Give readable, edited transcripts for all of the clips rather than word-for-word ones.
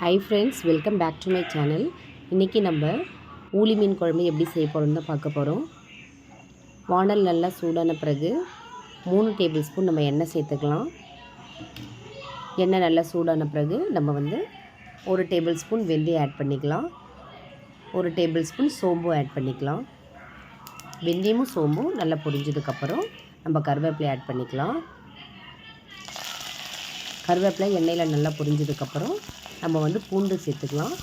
High friends, welcome back to my channel. இன்றைக்கி நம்ம ஊளி மீன் குழம்பு எப்படி செய்ய போகிறோம்னு தான் பார்க்க போகிறோம். வானல் நல்லா சூடான பிறகு 3 டேபிள் ஸ்பூன் நம்ம எண்ணெய் சேர்த்துக்கலாம். எண்ணெய் நல்லா சூடான பிறகு நம்ம 1 டேபிள் ஸ்பூன் வெந்தயம் ஆட் பண்ணிக்கலாம். 1 டேபிள் ஸ்பூன் சோம்பு ஆட் பண்ணிக்கலாம். வெந்தயமும் சோம்பும் நல்லா பொரிஞ்சதுக்கப்புறம் நம்ம கருவேப்பிலை ஆட் பண்ணிக்கலாம். கருவேப்பிலை எண்ணெயில் நல்லா பொரிஞ்சதுக்கப்புறம் நம்ம பூண்டு சேர்த்துக்கலாம்.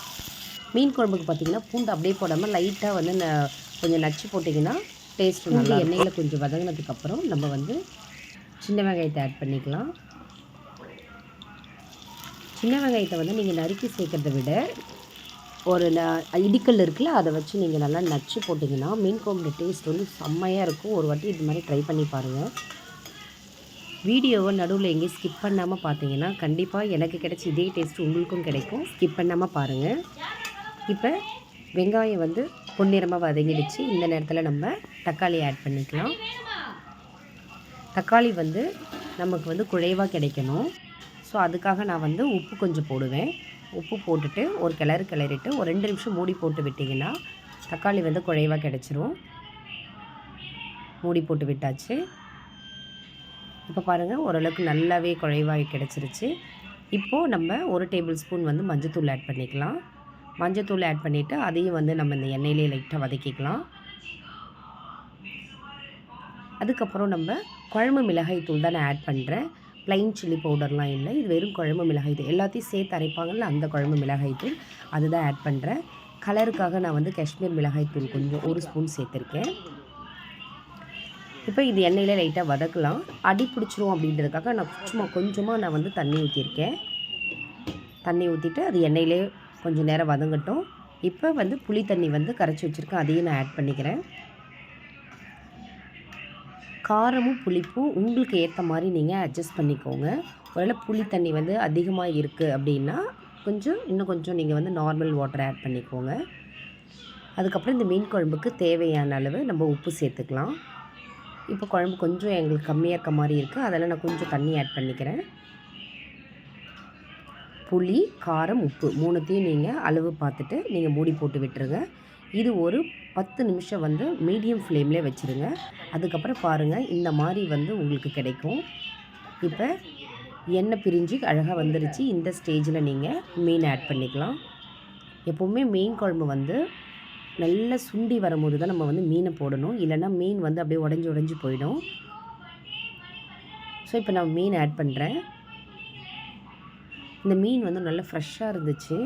மீன் குழம்புக்கு பார்த்திங்கன்னா பூண்டு அப்படியே போடாமல் லைட்டாக கொஞ்சம் நச்சு போட்டிங்கன்னா டேஸ்ட்டு நல்லா. எண்ணெயில் கொஞ்சம் வதங்கினதுக்கப்புறம் நம்ம சின்ன வெங்காயத்தை ஆட் பண்ணிக்கலாம். சின்ன வெங்காயத்தை நீங்கள் நறுக்கி சேர்க்கறத விட ஒரு இடிக்கல் இருக்குல்ல, அதை வச்சு நீங்கள் நல்லா நச்சு போட்டிங்கன்னா மீன் குழம்பு டேஸ்ட் செம்மையாக இருக்கும். ஒரு வாட்டி இது மாதிரி ட்ரை பண்ணி பாருங்கள். வீடியோவை நடுவில் எங்கேயும் ஸ்கிப் பண்ணாமல் பார்த்தீங்கன்னா கண்டிப்பாக எனக்கு கிடைச்ச இதே டேஸ்ட்டு உங்களுக்கும் கிடைக்கும். ஸ்கிப் பண்ணாமல் பாருங்கள். இப்போ வெங்காயம் பொன்னிறமாக வதங்கிடுச்சு. இந்த நேரத்தில் நம்ம தக்காளி ஆட் பண்ணிக்கலாம். தக்காளி நமக்கு குழைவாக கிடைக்கணும். ஸோ அதுக்காக நான் உப்பு கொஞ்சம் போடுவேன். உப்பு போட்டுட்டு ஒரு கிளறிட்டு ஒரு 2 நிமிஷம் மூடி போட்டு விட்டிங்கன்னா தக்காளி குழைவாக கிடச்சிரும். மூடி போட்டு விட்டாச்சு. இப்போ பாருங்கள், ஓரளவுக்கு நல்லாவே குழைவாக கிடச்சிருச்சு. இப்போது நம்ம 1 டேபிள் ஸ்பூன் மஞ்சத்தூள் ஆட் பண்ணிக்கலாம். மஞ்சத்தூள் ஆட் பண்ணிவிட்டு அதையும் நம்ம இந்த எண்ணெயிலே லைட்டாக வதக்கிக்கலாம். அதுக்கப்புறம் நம்ம குழம்பு மிளகாய் தூள் தான் நான் ஆட் பண்ணுறேன். ப்ளைன் சில்லி பவுடர்லாம் இல்லை, இது வெறும் குழம்பு மிளகாய் தூள். எல்லாத்தையும் சேர்த்து அரைப்பாங்கள்ல, அந்த குழம்பு மிளகாய் தூள் அதுதான் ஆட் பண்ணுறேன். கலருக்காக நான் காஷ்மீர் மிளகாய் தூள் கொஞ்சம் 1 ஸ்பூன் சேர்த்துருக்கேன். இப்போ இது எண்ணெயில் லைட்டாக வதக்கலாம். அடி பிடிச்சிரும் அப்படின்றதுக்காக நான் கொஞ்சமாக தண்ணி ஊற்றிருக்கேன். தண்ணி ஊற்றிட்டு அது எண்ணெயிலே கொஞ்சம் நேரம் வதங்கட்டும். இப்போ புளி தண்ணி கரைச்சி வச்சுருக்கேன், அதையும் நான் ஆட் பண்ணிக்கிறேன். காரமும் புளிப்பும் உங்களுக்கு ஏற்ற மாதிரி நீங்கள் அட்ஜஸ்ட் பண்ணிக்கோங்க. ஒருவேளை புளி தண்ணி அதிகமாக இருக்குது அப்படின்னா இன்னும் கொஞ்சம் நீங்கள் நார்மல் வாட்டர் ஆட் பண்ணிக்கோங்க. அதுக்கப்புறம் இந்த மீன் குழம்புக்கு தேவையான அளவு நம்ம உப்பு சேர்த்துக்கலாம். இப்போ குழம்பு கொஞ்சம் எங்களுக்கு கம்மியாக இருக்க மாதிரி இருக்குது, அதெல்லாம் நான் கொஞ்சம் தண்ணி ஆட் பண்ணிக்கிறேன். புளி, காரம், உப்பு 3த்தையும் நீங்கள் அளவு பார்த்துட்டு நீங்கள் மூடி போட்டு விட்டுருங்க. இது ஒரு 10 நிமிஷம் மீடியம் ஃப்ளேம்லேயே வச்சுருங்க. அதுக்கப்புறம் பாருங்கள், இந்த மாதிரி உங்களுக்கு கிடைக்கும். இப்போ எண்ணெய் பிரிஞ்சு அழகாக வந்துருச்சு. இந்த ஸ்டேஜில் நீங்கள் மீன் ஆட் பண்ணிக்கலாம். எப்போவுமே மீன் குழம்பு நல்லா சுண்டி வரும்போது தான் நம்ம மீனை போடணும், இல்லைன்னா மீன் அப்படியே உடஞ்சி போயிடும். ஸோ இப்போ நான் மீன் ஆட் பண்ணுறேன். இந்த மீன் நல்லா ஃப்ரெஷ்ஷாக இருந்துச்சு.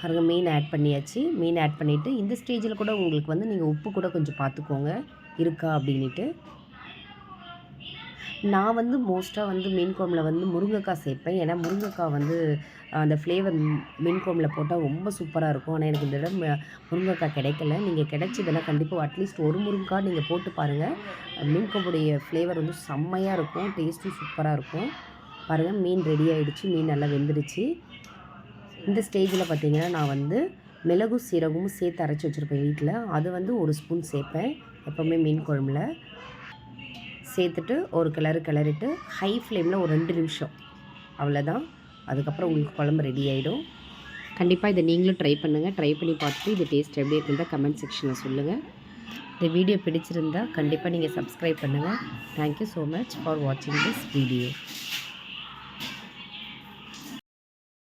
பாருங்கள், மீன் ஆட் பண்ணியாச்சு. மீன் ஆட் பண்ணிவிட்டு இந்த ஸ்டேஜில் கூட உங்களுக்கு நீங்கள் உப்பு கூட கொஞ்சம் பார்த்துக்கோங்க இருக்கா அப்படின்ட்டு. நான் மோஸ்ட்டாக மீன் குழம்புல முருங்கைக்காய் சேர்ப்பேன். ஏன்னா முருங்கைக்காய் அந்த ஃப்ளேவர் மீன் குழம்புல போட்டால் ரொம்ப சூப்பராக இருக்கும். ஆனால் எனக்கு இந்த தடவை முருங்கைக்காய் கிடைக்கல. நீங்கள் கிடைச்சதெல்லாம் கண்டிப்பாக அட்லீஸ்ட் ஒரு முருங்கைக்காய் நீங்கள் போட்டு பாருங்கள். மீன் குழம்புடைய ஃப்ளேவர் செம்மையாக இருக்கும், டேஸ்ட்டும் சூப்பராக இருக்கும். பாருங்கள், மீன் ரெடி ஆகிடுச்சு. மீன் நல்லா வெந்துடுச்சு. இந்த ஸ்டேஜில் பார்த்திங்கன்னா நான் மிளகும் சீரகமும் சேர்த்து அரைச்சி வச்சுருப்பேன் வீட்டில். அது 1 ஸ்பூன் சேர்ப்பேன் எப்போவுமே மீன் குழம்புல. சேர்த்துட்டு ஒரு கிளறிட்டு ஹை ஃப்ளேமில் ஒரு 2 நிமிஷம், அவ்வளோதான். அதுக்கப்புறம் உங்களுக்கு குழம்பு ரெடி ஆகிடும். கண்டிப்பாக இதை நீங்களும் ட்ரை பண்ணுங்கள். ட்ரை பண்ணி பார்த்துட்டு இது டேஸ்ட் எப்படி இருக்குன்னு கமெண்ட் செக்ஷனில் சொல்லுங்கள். இந்த வீடியோ பிடிச்சிருந்தால் கண்டிப்பாக நீங்கள் சப்ஸ்கிரைப் பண்ணுங்கள். தேங்க்யூ ஸோ மச் ஃபார் வாட்சிங் திஸ் வீடியோ.